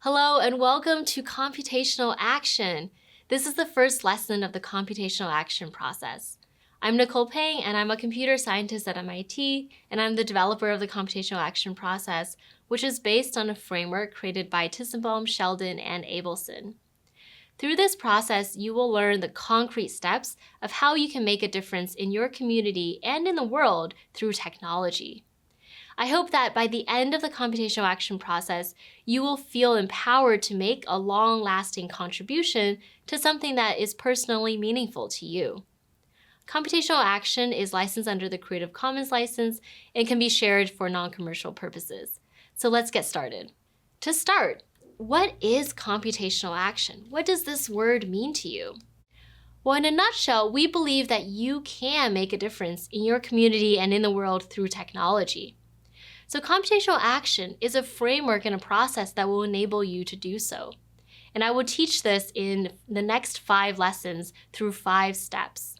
Hello and welcome to Computational Action. This is the first lesson of the computational action process. I'm Nicole Pang and I'm a computer scientist at MIT, and I'm the developer of the computational action process, which is based on a framework created by Tissenbaum, Sheldon, and Abelson. Through this process, you will learn the concrete steps of how you can make a difference in your community and in the world through technology. I hope that by the end of the computational action process, you will feel empowered to make a long-lasting contribution to something that is personally meaningful to you. Computational action is licensed under the Creative Commons license and can be shared for non-commercial purposes. So let's get started. To start, what is computational action? What does this word mean to you? Well, in a nutshell, we believe that you can make a difference in your community and in the world through technology. So computational action is a framework and a process that will enable you to do so. And I will teach this in the next 5 lessons through 5 steps.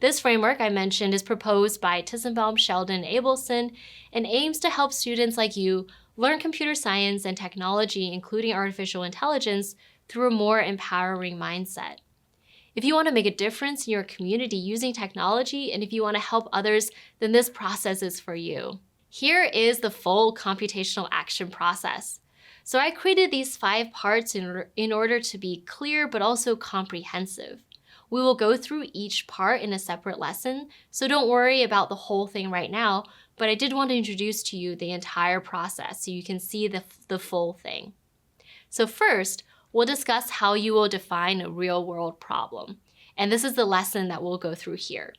This framework I mentioned is proposed by Tissenbaum, Sheldon, and Abelson, and aims to help students like you learn computer science and technology, including artificial intelligence, through a more empowering mindset. If you want to make a difference in your community using technology, and if you want to help others, then this process is for you. Here is the full computational action process. So I created these 5 parts in order to be clear but also comprehensive. We will go through each part in a separate lesson, so don't worry about the whole thing right now, but I did want to introduce to you the entire process so you can see the full thing. So first, we'll discuss how you will define a real-world problem, and this is the lesson that we'll go through here.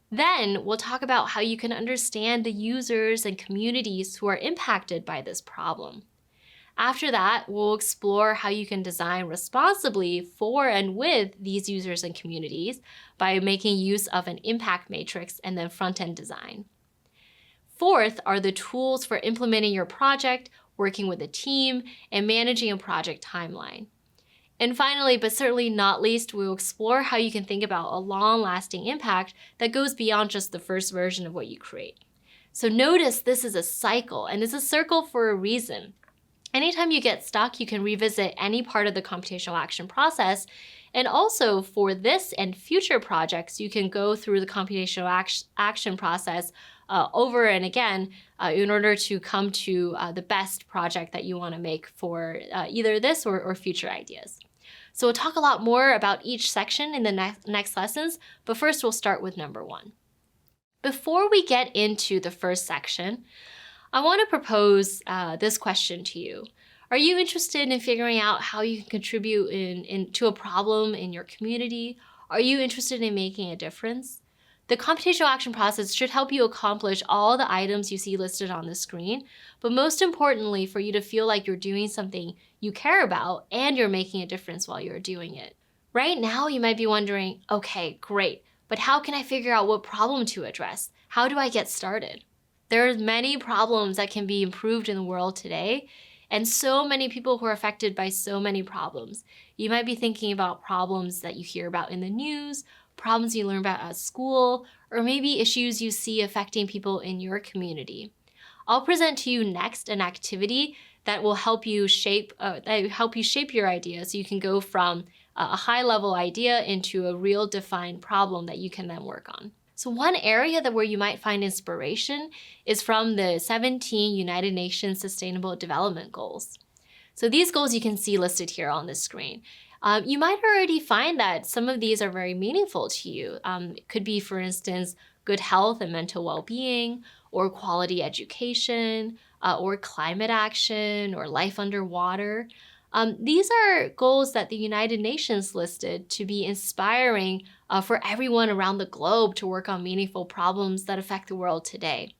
Then we'll talk about how you can understand the users and communities who are impacted by this problem. After that, we'll explore how you can design responsibly for and with these users and communities by making use of an impact matrix and then front-end design. Fourth are the tools for implementing your project, working with a team, and managing a project timeline. And finally, but certainly not least, we'll explore how you can think about a long-lasting impact that goes beyond just the first version of what you create. So notice this is a cycle, and it's a circle for a reason. Anytime you get stuck, you can revisit any part of the computational action process. And also for this and future projects, you can go through the computational action process over and again in order to come to the best project that you want to make for either this or future ideas. So we'll talk a lot more about each section in the next lessons, but first we'll start with number 1. Before we get into the first section, I want to propose this question to you. Are you interested in figuring out how you can contribute to a problem in your community? Are you interested in making a difference? The computational action process should help you accomplish all the items you see listed on the screen, but most importantly, for you to feel like you're doing something you care about and you're making a difference while you're doing it. Right now, you might be wondering, okay, great, but how can I figure out what problem to address? How do I get started? There are many problems that can be improved in the world today, and so many people who are affected by so many problems. You might be thinking about problems that you hear about in the news, problems you learn about at school, or maybe issues you see affecting people in your community. I'll present to you next an activity that will help you shape your idea so you can go from a high-level idea into a real defined problem that you can then work on. So one area where you might find inspiration is from the 17 United Nations Sustainable Development Goals. So these goals you can see listed here on the screen. You might already find that some of these are very meaningful to you. It could be, for instance, good health and mental well-being, or quality education, or climate action, or life underwater. These are goals that the United Nations listed to be inspiring for everyone around the globe to work on meaningful problems that affect the world today.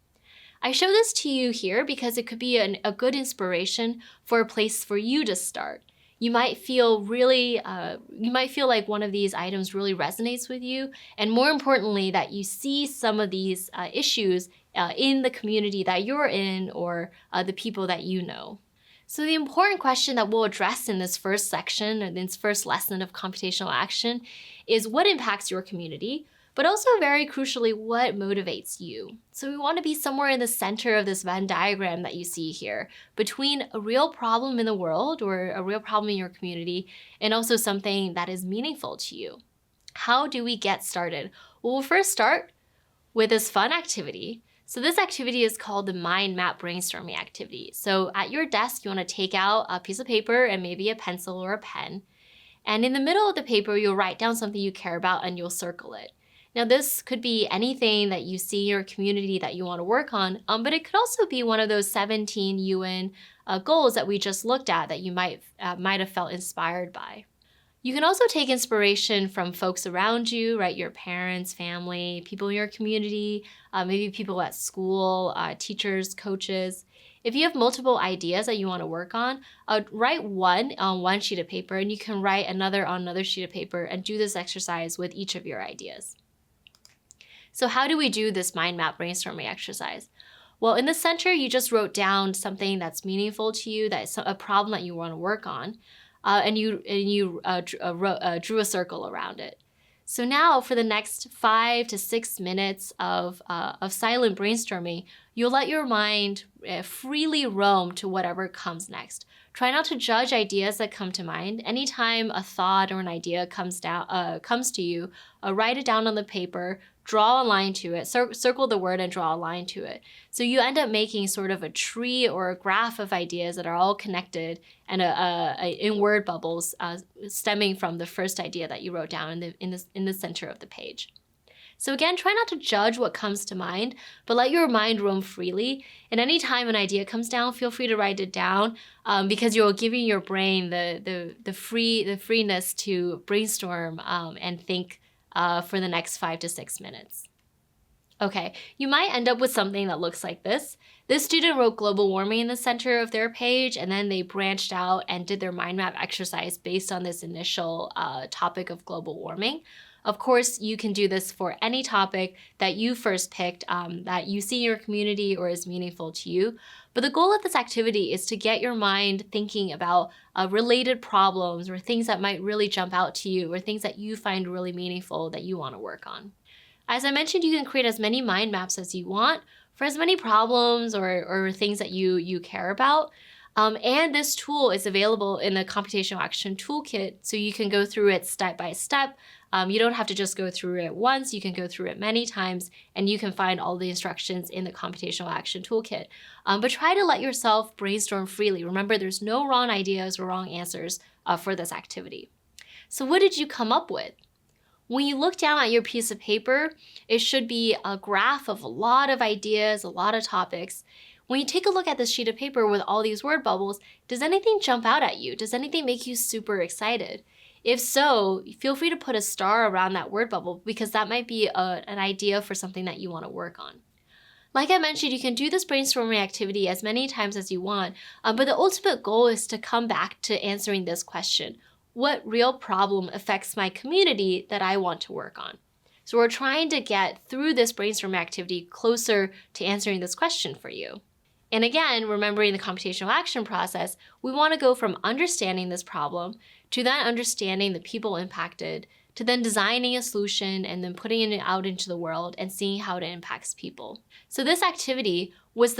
I show this to you here because it could be a good inspiration for a place for you to start. You might feel like one of these items really resonates with you, and more importantly, that you see some of these issues in the community that you're in or the people that you know. So the important question that we'll address in this first section, or this first lesson of computational action, is what impacts your community, but also very crucially, what motivates you. So we want to be somewhere in the center of this Venn diagram that you see here, between a real problem in the world or a real problem in your community, and also something that is meaningful to you. How do we get started? Well, we'll first start with this fun activity. So this activity is called the mind map brainstorming activity. So at your desk, you want to take out a piece of paper and maybe a pencil or a pen. And in the middle of the paper, you'll write down something you care about and you'll circle it. Now, this could be anything that you see in your community that you want to work on, but it could also be one of those 17 UN goals that we just looked at that you might have felt inspired by. You can also take inspiration from folks around you, right? Your parents, family, people in your community, maybe people at school, teachers, coaches. If you have multiple ideas that you want to work on, write one on one sheet of paper, and you can write another on another sheet of paper and do this exercise with each of your ideas. So how do we do this mind map brainstorming exercise? Well, in the center, you just wrote down something that's meaningful to you, that's a problem that you want to work on. And you drew a circle around it. So now for the next 5 to 6 minutes of silent brainstorming, you'll let your mind freely roam to whatever comes next. Try not to judge ideas that come to mind. Anytime a thought or an idea comes to you, write it down on the paper, draw a line to it, circle the word and draw a line to it. So you end up making sort of a tree or a graph of ideas that are all connected and in word bubbles stemming from the first idea that you wrote down in the center of the page. So again, try not to judge what comes to mind, but let your mind roam freely. And anytime an idea comes down, feel free to write it down because you're giving your brain the freeness to brainstorm and think for the next 5 to 6 minutes. Okay, you might end up with something that looks like this. This student wrote global warming in the center of their page, and then they branched out and did their mind map exercise based on this initial topic of global warming. Of course, you can do this for any topic that you first picked that you see in your community or is meaningful to you. But the goal of this activity is to get your mind thinking about related problems or things that might really jump out to you or things that you find really meaningful that you want to work on. As I mentioned, you can create as many mind maps as you want for as many problems or things that you care about. And this tool is available in the Computational Action Toolkit, so you can go through it step by step. You don't have to just go through it once, you can go through it many times, and you can find all the instructions in the Computational Action Toolkit. But try to let yourself brainstorm freely. Remember, there's no wrong ideas or wrong answers for this activity. So what did you come up with? When you look down at your piece of paper, it should be a graph of a lot of ideas, a lot of topics. When you take a look at this sheet of paper with all these word bubbles, does anything jump out at you? Does anything make you super excited? If so, feel free to put a star around that word bubble because that might be an idea for something that you want to work on. Like I mentioned, you can do this brainstorming activity as many times as you want, but the ultimate goal is to come back to answering this question. What real problem affects my community that I want to work on? So we're trying to get through this brainstorming activity closer to answering this question for you. And again, remembering the computational action process, we want to go from understanding this problem to then understanding the people impacted, to then designing a solution and then putting it out into the world and seeing how it impacts people. So this activity was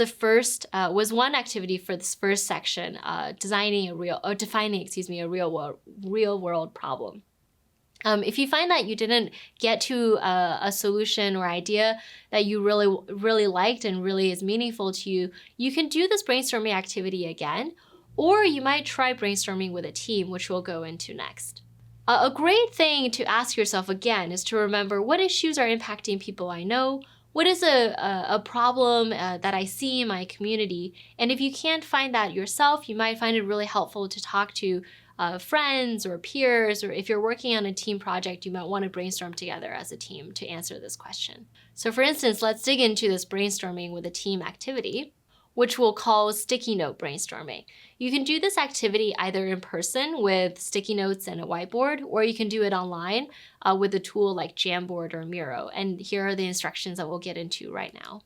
one activity for this first section, defining a real world problem. If you find that you didn't get to a solution or idea that you really liked and really is meaningful to you, you can do this brainstorming activity again, or you might try brainstorming with a team, which we'll go into next. A great thing to ask yourself again is to remember what issues are impacting people I know, what is a problem that I see in my community, and if you can't find that yourself, you might find it really helpful to talk to friends or peers, or if you're working on a team project, you might want to brainstorm together as a team to answer this question. So for instance, let's dig into this brainstorming with a team activity, which we'll call sticky note brainstorming. You can do this activity either in person with sticky notes and a whiteboard, or you can do it online with a tool like Jamboard or Miro. And here are the instructions that we'll get into right now.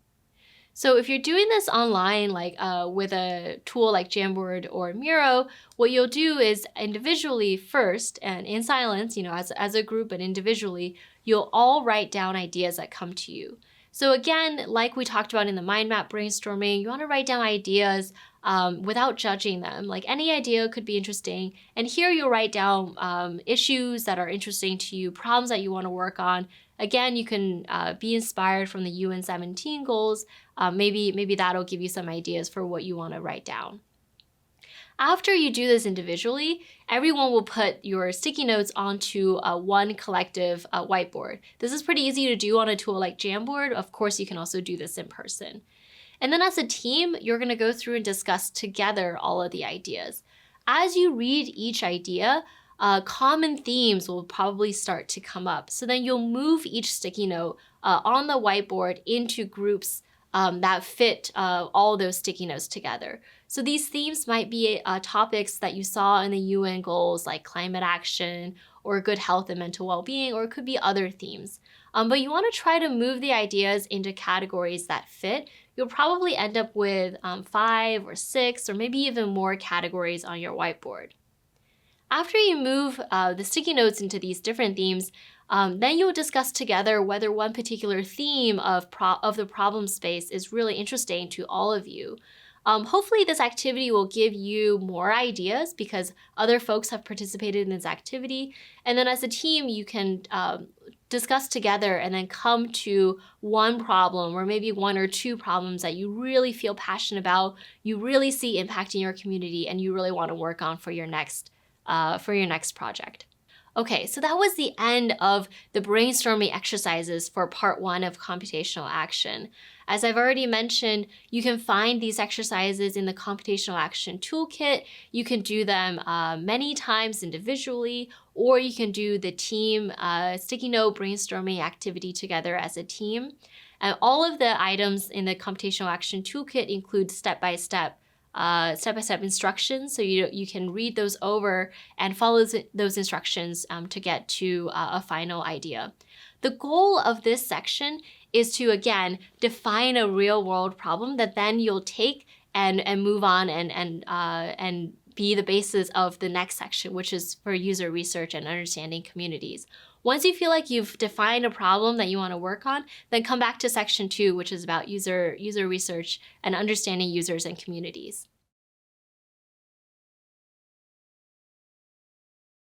So if you're doing this online, like with a tool like Jamboard or Miro, what you'll do is individually first and in silence, as a group and individually, you'll all write down ideas that come to you. So again, like we talked about in the mind map brainstorming, you want to write down ideas without judging them. Like any idea could be interesting. And here you'll write down issues that are interesting to you, problems that you want to work on. Again, you can be inspired from the UN 17 goals. Maybe that'll give you some ideas for what you want to write down. After you do this individually, everyone will put your sticky notes onto one collective whiteboard. This is pretty easy to do on a tool like Jamboard. Of course, you can also do this in person. And then as a team, you're gonna go through and discuss together all of the ideas. As you read each idea, common themes will probably start to come up. So then you'll move each sticky note on the whiteboard into groups that fit all those sticky notes together. So these themes might be topics that you saw in the UN goals like climate action or good health and mental well-being, or it could be other themes. But you want to try to move the ideas into categories that fit. You'll probably end up with 5 or 6 or maybe even more categories on your whiteboard. After you move the sticky notes into these different themes, then you'll discuss together whether one particular theme of the problem space is really interesting to all of you. Hopefully this activity will give you more ideas because other folks have participated in this activity. And then as a team, you can discuss together and then come to one problem or maybe 1 or 2 problems that you really feel passionate about, you really see impacting your community, and you really want to work on for your next project. Okay, so that was the end of the brainstorming exercises for part 1 of computational action. As I've already mentioned, you can find these exercises in the computational action toolkit. You can do them many times individually, or you can do the team sticky note brainstorming activity together as a team. And all of the items in the computational action toolkit include step-by-step instructions, so you can read those over and follow those instructions to get to a final idea. The goal of this section is to, again, define a real-world problem that then you'll take and move on and be the basis of the next section, which is for user research and understanding communities. Once you feel like you've defined a problem that you want to work on, then come back to section 2, which is about user research and understanding users and communities.